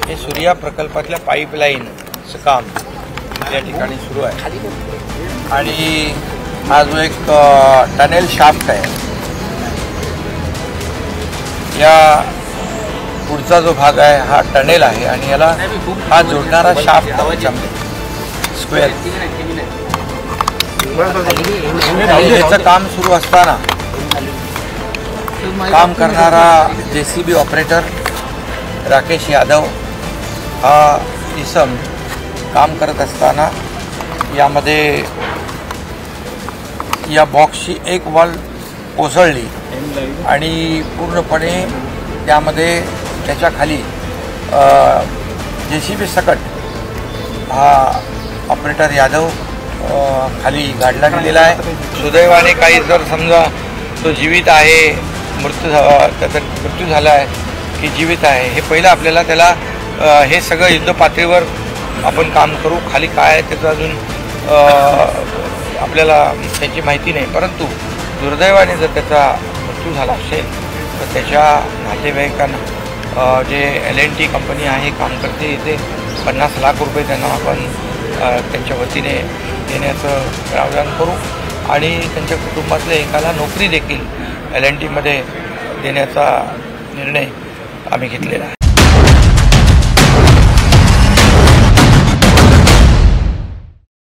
हे सूर्या प्रकल्पातल्या पाईपलाईनचं काम या ठिकाणी सुरू आहे आणि हा जो एक टनेल शाफ्ट आहे, या पुढचा जो भाग आहे हा टनेल आहे आणि याला हा जोडणारा शाफ्ट स्क्वेअर याचं काम सुरू असताना काम करणारा JCB ऑपरेटर राकेश यादव हा इसम काम करत असताना यामध्ये या बॉक्सची एक वॉल कोसळली आणि पूर्णपणे त्यामध्ये त्याच्या खाली JCB सकट हा ऑपरेटर यादव खाली गाडला गेलेला आहे। सुदैवाने काही जर समजा तो जीवित आहे, त्याचा मृत्यू झाला आहे की जीवित आहे हे पहिलं आपल्याला त्याला हे सगळं युद्ध पातळीवर आपण काम करू। खाली काय आहे त्याचं अजून आपल्याला त्याची माहिती नाही, परंतु दुर्दैवाने जर त्याचा मृत्यू झाला असेल तर त्याच्या नातेवाईकांना जे L&T कंपनी आहे काम करते, इथे 50 लाख रुपये त्यांना आपण त्यांच्या वतीने देण्याचं प्रावधान करू आणि त्यांच्या कुटुंबातल्या एकाला नोकरी देखील L&T मध्ये देण्याचा निर्णय आम्ही घेतलेला आहे।